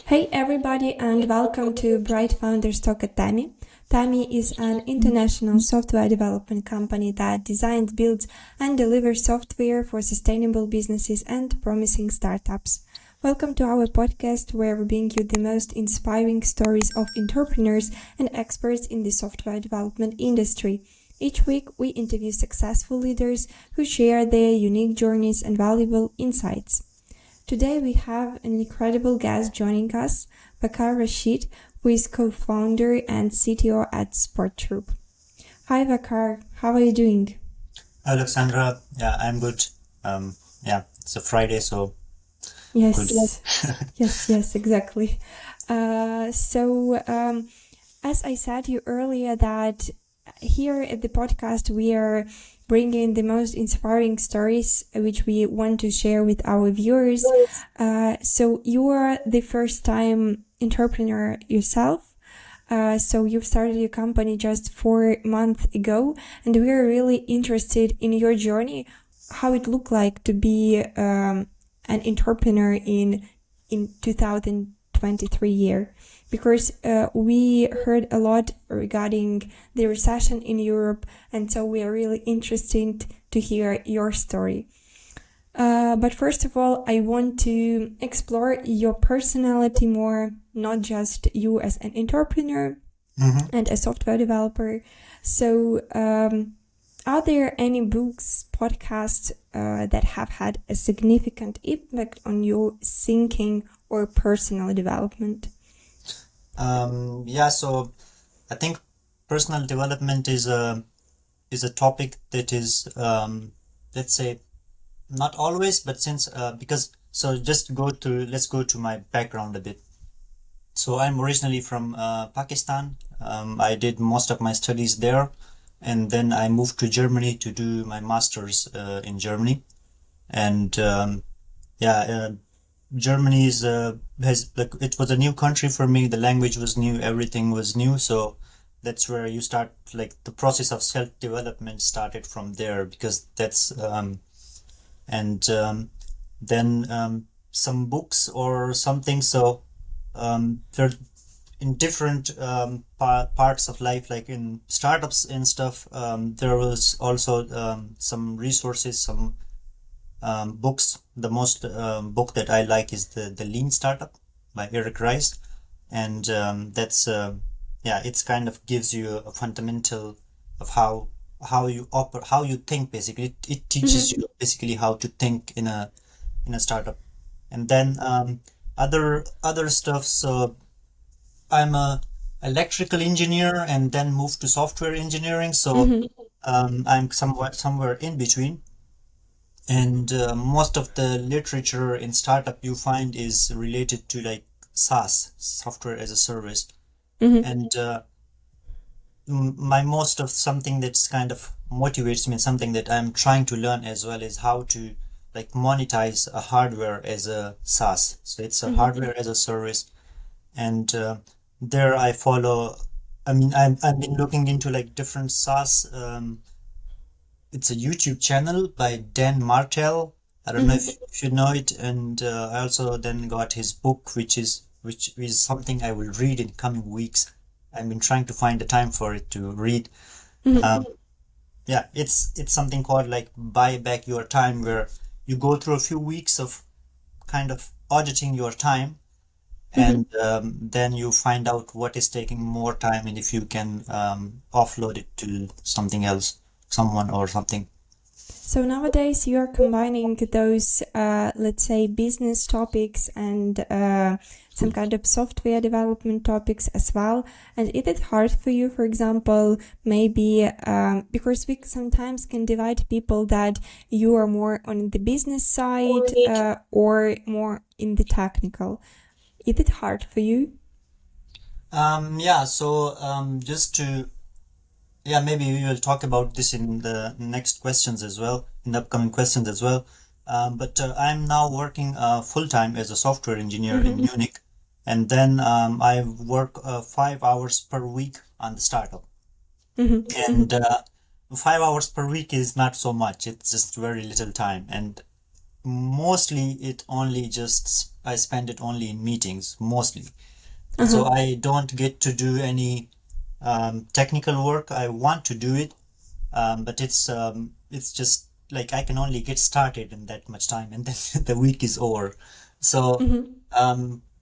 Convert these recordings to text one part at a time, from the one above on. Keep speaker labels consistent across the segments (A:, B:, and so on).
A: Hey everybody and welcome to Bright Founders Talk at Tami. Tami is an international software development company that designs, builds and delivers software for sustainable businesses and promising startups. Welcome to our podcast where we bring you the most inspiring stories of entrepreneurs and experts in the software development industry. Each week we interview successful leaders who share their unique journeys and valuable insights. Today we have an incredible guest joining us, Waqar Rashid, who is co-founder and CTO at SpotTroop. Hi Waqar, how are you doing?
B: Alexandra, yeah, I'm good. It's a Friday, so
A: Yes,
B: good.
A: yes, exactly. As I said you earlier, that here at the podcast we are bringing the most inspiring stories which we want to share with our viewers. So you are the first-time entrepreneur yourself. So you've started your company just 4 months ago, and we are really interested in your journey, how it looked like to be an entrepreneur in 2023 year. Because we heard a lot regarding the recession in Europe, and so we are really interested to hear your story. But first of all, I want to explore your personality more, not just you as an entrepreneur and a software developer. So, are there any books, podcasts that have had a significant impact on your thinking or personal development?
B: So I think personal development is a topic that is let's say not always, but since let's go to my background a bit. So I'm originally from Pakistan. I did most of my studies there, and then I moved to Germany to do my master's in Germany, and Germany it was a new country for me. The language was new, everything was new. So that's where you start, like the process of self-development started from there, because that's then some books or something. So they're in different parts of life, like in startups and stuff. There was also some resources, some books. The most book that I like is the Lean Startup by Eric Rice, and that's it's kind of gives you a fundamental of how you think. Basically, it teaches you basically how to think in a startup, and then other stuff. So I'm a electrical engineer and then moved to software engineering. So I'm somewhere in between. And most of the literature in startup you find is related to like SaaS, software as a service. And my most of something that's kind of motivates me, and something that I'm trying to learn as well, is how to like monetize a hardware as a SaaS. So it's a hardware as a service. And there I follow, I've been looking into like different SaaS. It's a YouTube channel by Dan Martell. I don't know if you know it. And I also then got his book, which is something I will read in coming weeks. I've been trying to find the time for it to read. It's something called like Buy Back Your Time, where you go through a few weeks of kind of auditing your time, and then you find out what is taking more time, and if you can offload it to something else, someone or something.
A: So nowadays you are combining those, let's say, business topics and some kind of software development topics as well. And is it hard for you, for example, maybe because we sometimes can divide people that you are more on the business side or more in the technical. Is it hard for you?
B: Just to maybe we will talk about this in the next questions as well, in the upcoming questions as well. But I'm now working full-time as a software engineer in Munich, and then I work 5 hours per week on the startup. And 5 hours per week is not so much. It's just very little time. And mostly I spend it only in meetings mostly. So I don't get to do any technical work. I want to do it, but it's just like I can only get started in that much time, and then the week is over. So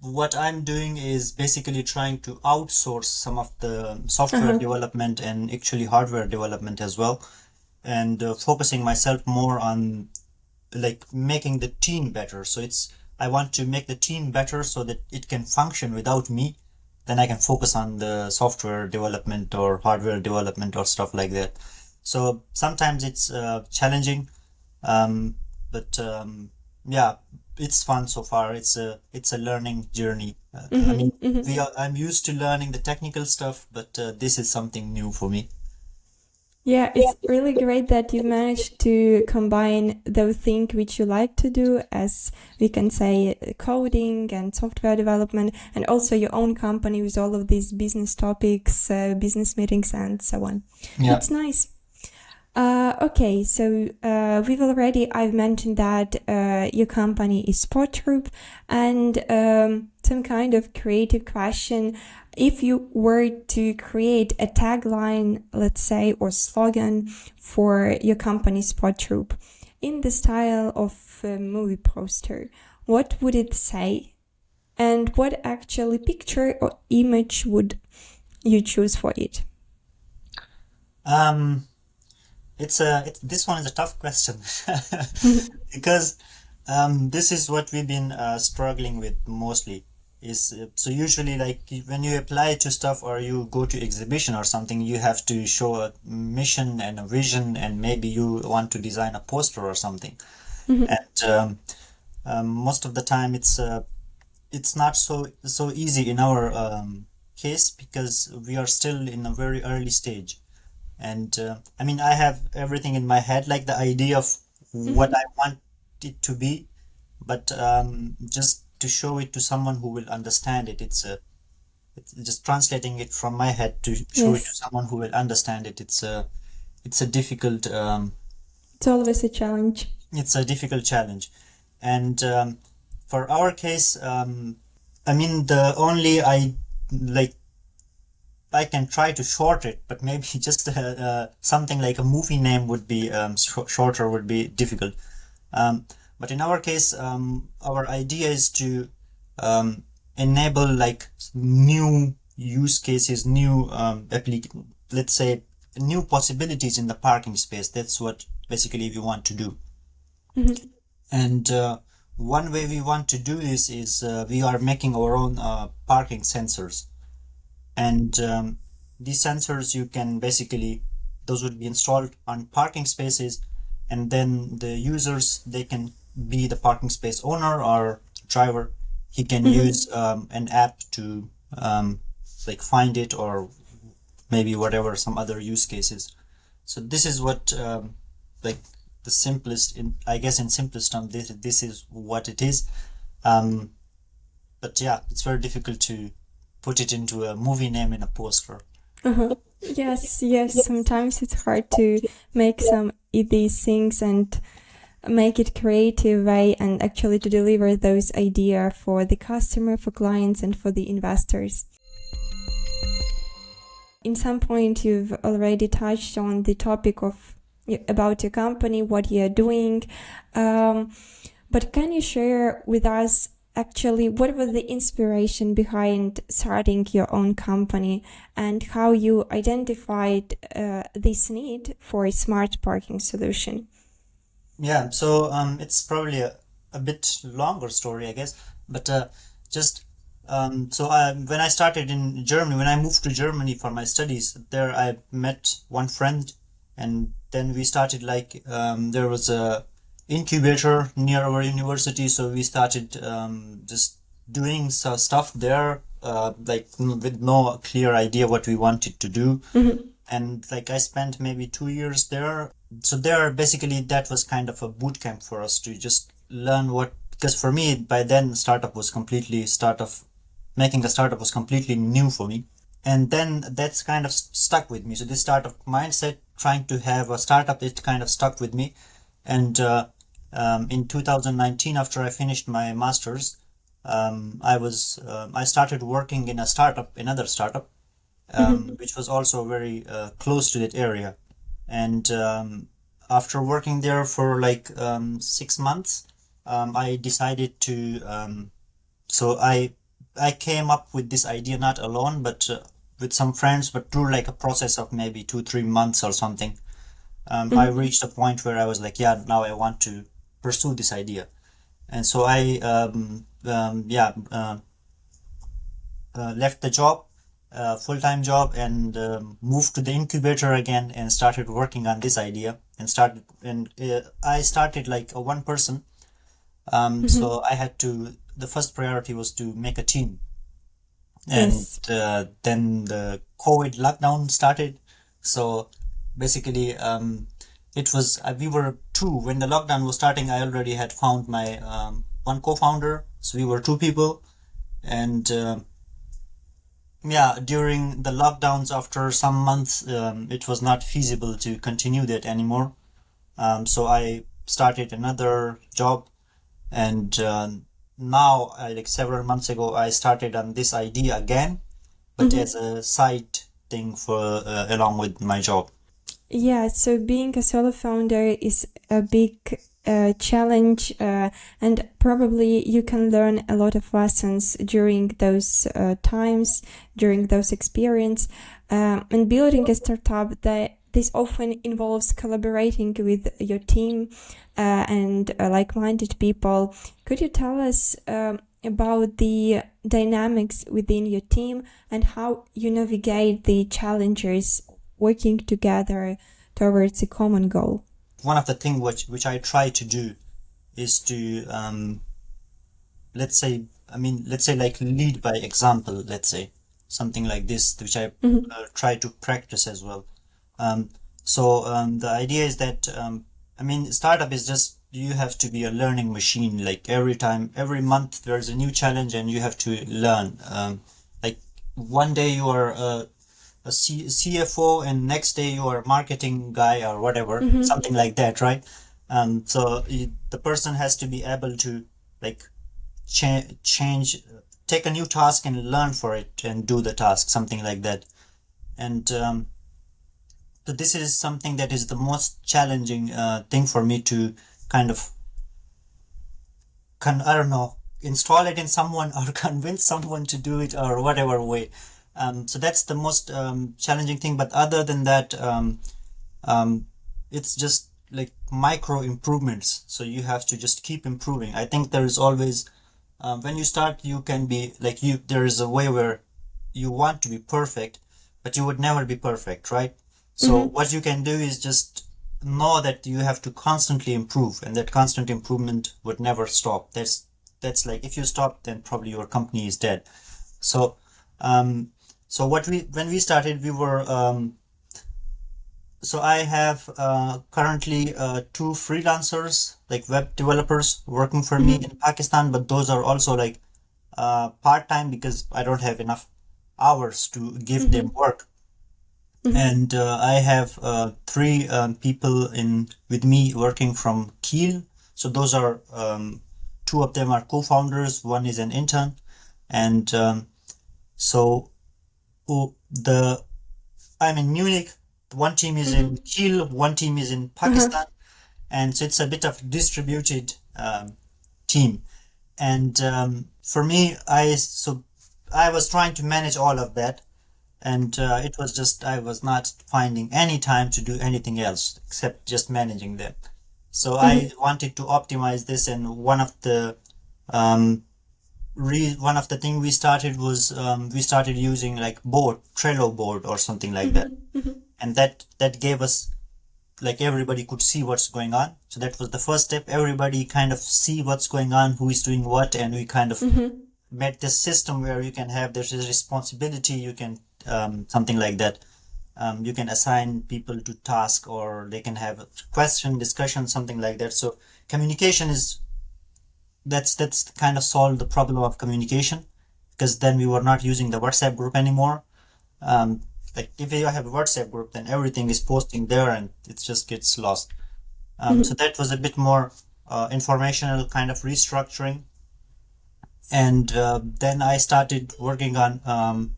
B: what I'm doing is basically trying to outsource some of the software development and actually hardware development as well, and focusing myself more on like making the team better. So I want to make the team better so that it can function without me. Then I can focus on the software development or hardware development or stuff like that. So sometimes it's challenging, but yeah, it's fun so far. It's a learning journey. I mean, I'm used to learning the technical stuff, but this is something new for me.
A: Yeah, it's really great that you managed to combine those things which you like to do, as we can say, coding and software development, and also your own company with all of these business topics, business meetings, and so on.
B: Yeah.
A: It's nice. Okay, so I've mentioned that your company is SpotTroop, and some kind of creative question. If you were to create a tagline, let's say, or slogan for your company SpotTroop in the style of a movie poster, what would it say? And what actually picture or image would you choose for it?
B: This one is a tough question because this is what we've been struggling with mostly. So usually, like when you apply to stuff or you go to exhibition or something, you have to show a mission and a vision, and maybe you want to design a poster or something. And most of the time, it's not so easy in our case because we are still in a very early stage. And I mean, I have everything in my head, like the idea of what I want it to be, but just to show it to someone who will understand it, it's just translating it from my head to show it to someone who will understand it. It's a difficult.
A: It's always a challenge.
B: It's a difficult challenge, and for our case, I mean, the only I can try to short it, but maybe just something like a movie name would be shorter would be difficult. But in our case, our idea is to enable like new use cases, new let's say new possibilities in the parking space. That's what basically we want to do. And one way we want to do this is we are making our own parking sensors. And these sensors you can basically, those would be installed on parking spaces, and then the users, they can be the parking space owner or driver. He can use an app to like find it, or maybe whatever, some other use cases. So this is what like the simplest, I guess in simplest term, this is what it is. But yeah, it's very difficult to put it into a movie name in a poster.
A: Yes. Sometimes it's hard to make some of these things and make it creative way, and actually to deliver those ideas for the customer, for clients, and for the investors. In some point, you've already touched on the topic of about your company, what you're doing, but can you share with us actually what was the inspiration behind starting your own company, and how you identified this need for a smart parking solution?
B: Yeah, so it's probably a bit longer story, I guess, but just so when I started in Germany, when I moved to Germany for my studies, there I met one friend, and then we started like there was a incubator near our university, so we started just doing some stuff there, like with no clear idea what we wanted to do. And like I spent maybe 2 years there. So there, basically, that was kind of a boot camp for us to just learn because for me by then making a startup was completely new for me. And then that's kind of stuck with me. So this startup mindset, trying to have a startup, it kind of stuck with me. And in 2019, after I finished my master's, I started working in another startup, which was also very close to that area. And after working there for like 6 months, I decided to. So I came up with this idea not alone, but with some friends, but through like a process of maybe 2-3 months or something. I reached a point where I was like, yeah, now I want to pursue this idea. And so I left the job, full-time job, and moved to the incubator again and started working on this idea and I started like a one person. So I had to, the first priority was to make a team. And
A: Yes.
B: then the COVID lockdown started. So basically, it was we were two when the lockdown was starting. I already had found my one co-founder, so we were two people. And yeah, during the lockdowns, after some months, it was not feasible to continue that anymore. So I started another job, and now, like several months ago, I started on this idea again, but as a side thing for along with my job.
A: Yeah, so being a solo founder is a big challenge, and probably you can learn a lot of lessons during those times, during those experience. And building a startup, this often involves collaborating with your team and like-minded people. Could you tell us about the dynamics within your team and how you navigate the challenges working together towards a common goal?
B: One of the things which I try to do is to let's say like lead by example. Let's say something like this, which I try to practice as well. The idea is that startup is just, you have to be a learning machine. Like every month there's a new challenge and you have to learn. Like one day you are a CFO and next day you are a marketing guy or whatever, something like that, right? The person has to be able to like change, take a new task and learn for it and do the task, something like that. And so this is something that is the most challenging thing for me to kind of, I don't know, install it in someone or convince someone to do it or whatever way. So that's the most challenging thing. But other than that, it's just like micro improvements. So you have to just keep improving. I think there is always, when you start, you can be like there is a way where you want to be perfect, but you would never be perfect, right? So what you can do is just know that you have to constantly improve, and that constant improvement would never stop. That's like, if you stop, then probably your company is dead. So when we started, we were so I have currently two freelancers, like web developers, working for me in Pakistan, but those are also like part-time because I don't have enough hours to give them work. And I have three people with me working from Kiel. So those are two of them are co-founders, one is an intern, and so I'm in Munich. One team is in Kiel, one team is in Pakistan, and so it's a bit of distributed team. And for me, I was trying to manage all of that, and it was just, I was not finding any time to do anything else except just managing them. So I wanted to optimize this, and one of the thing we started was we started using like Trello board or something like that, and that gave us, like, everybody could see what's going on. So that was the first step. Everybody kind of see what's going on, who is doing what, and we kind of made this system where you can have, there's a responsibility, you can something like that. You can assign people to task, or they can have a question, discussion, something like that. So communication is, that's kind of solved the problem of communication, because then we were not using the WhatsApp group anymore. Like if you have a WhatsApp group, then everything is posting there and it just gets lost. So that was a bit more informational kind of restructuring. And then I started working on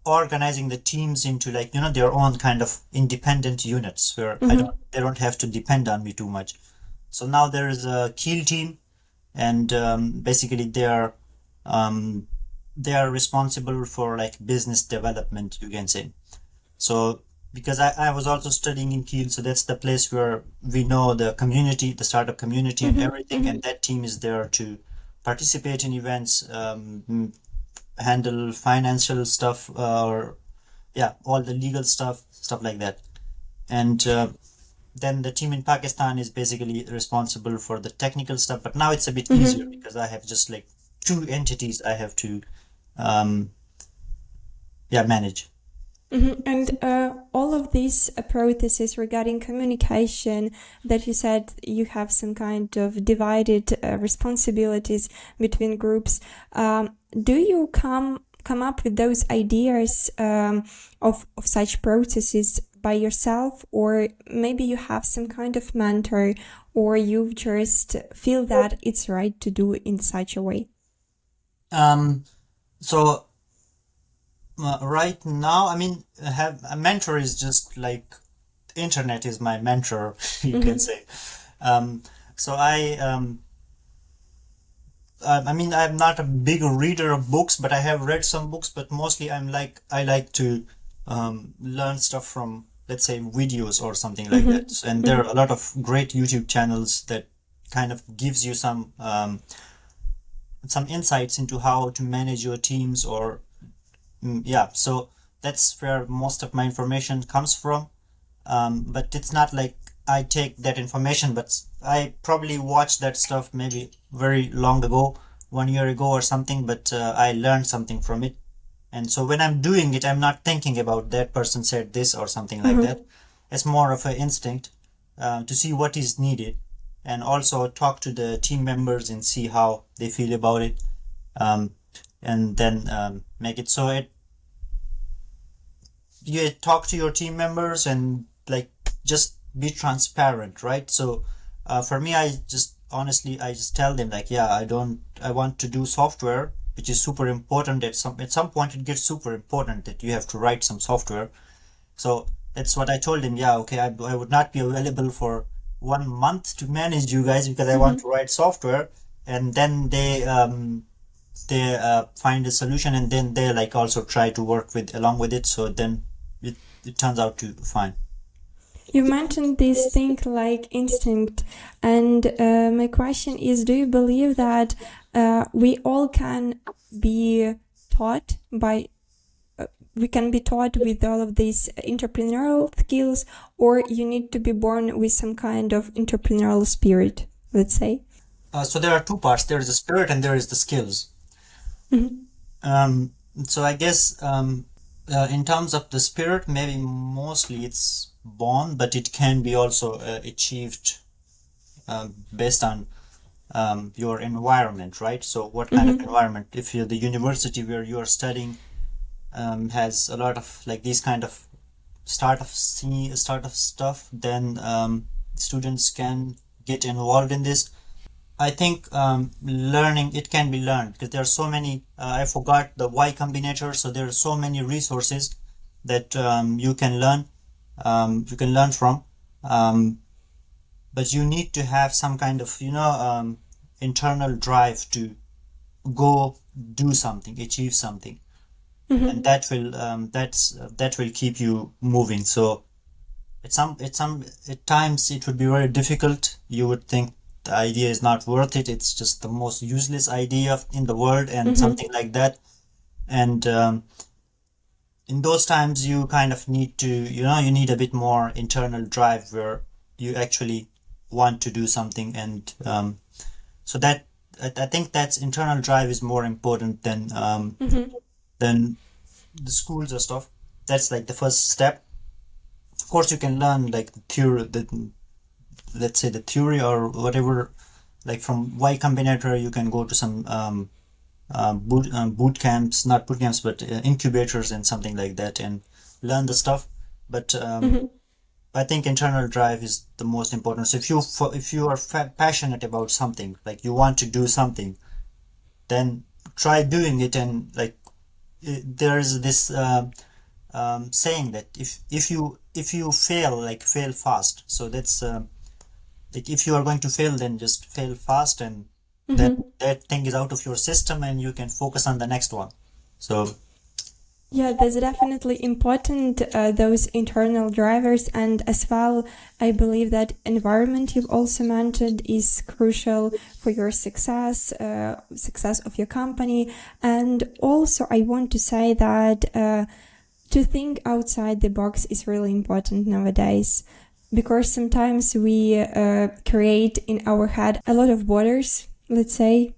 B: organizing the teams into like, their own kind of independent units where they don't have to depend on me too much. So now there is a Keel team, and basically they are responsible for like business development, you can say. So because I was also studying in Kiel, so that's the place where we know the community, the startup community and everything, and that team is there to participate in events, handle financial stuff, or all the legal stuff like that. And then the team in Pakistan is basically responsible for the technical stuff, but now it's a bit easier because I have just like two entities I have to manage.
A: And all of these processes regarding communication that you said you have some kind of divided responsibilities between groups, do you come up with those ideas of such processes by yourself, or maybe you have some kind of mentor, or you just feel that it's right to do in such a way?
B: So right now, I mean, have a mentor is just like internet is my mentor, you can say. So I mean, I'm not a big reader of books, but I have read some books, but mostly I like to learn stuff from, let's say, videos or something like that. And there are a lot of great YouTube channels that kind of gives you some insights into how to manage your teams, or so that's where most of my information comes from. But it's not like I take that information, but I probably watched that stuff maybe very long ago, 1 year ago or something, but I learned something from it. And so when I'm doing it, I'm not thinking about that person said this or something like that. It's more of an instinct to see what is needed, and also talk to the team members and see how they feel about it, and then make it so you talk to your team members and like just be transparent, right? So for me, I just tell them like, I want to do software, which is super important. At some point it gets super important that you have to write some software. So that's what I told them. Okay, I would not be available for 1 month to manage you guys because I want to write software. And then they find a solution, and then they like also try to work along with it. So then it turns out to fine.
A: You mentioned this thing like instinct, and my question is, do you believe that we all can be taught with all of these entrepreneurial skills, or you need to be born with some kind of entrepreneurial spirit, let's say?
B: So there are two parts. There is the spirit and there is the skills. So I guess in terms of the spirit, maybe mostly it's born, but it can be also achieved based on your environment, right? So what kind of environment? If you're the university where you are studying has a lot of like these kind of startup stuff, then students can get involved in this. I think learning, it can be learned because there are so many, I forgot the Y Combinator, so there are so many resources that you can learn from, but you need to have some kind of internal drive to go do something, achieve something, and that will keep you moving. So at times it would be very difficult. You would think the idea is not worth it, it's just the most useless idea in the world, and something like that. And in those times you kind of need to, you need a bit more internal drive where you actually want to do something. And so that I think that's internal drive is more important than the schools or stuff. That's like the first step. Of course you can learn like the theory, let's say the theory or whatever, like from Y Combinator you can go to some boot camps, not boot camps, but incubators and something like that, and learn the stuff. But I think internal drive is the most important. So if you are passionate about something, like you want to do something, then try doing it. And like there is this saying that if you fail, like fail fast. So that's like if you are going to fail, then just fail fast, and that thing is out of your system, and you can focus on the next one. So
A: Yeah, that's definitely important, those internal drivers. And as well, I believe that environment you've also mentioned is crucial for your success, success of your company. And also, I want to say that to think outside the box is really important nowadays, because sometimes we create in our head a lot of borders, let's say,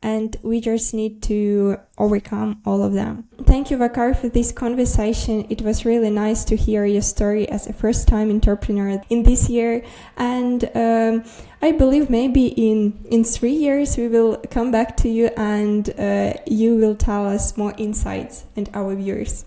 A: and we just need to overcome all of them. Thank you, Waqar, for this conversation. It was really nice to hear your story as a first-time entrepreneur in this year. And I believe maybe in 3 years we will come back to you and you will tell us more insights and our viewers.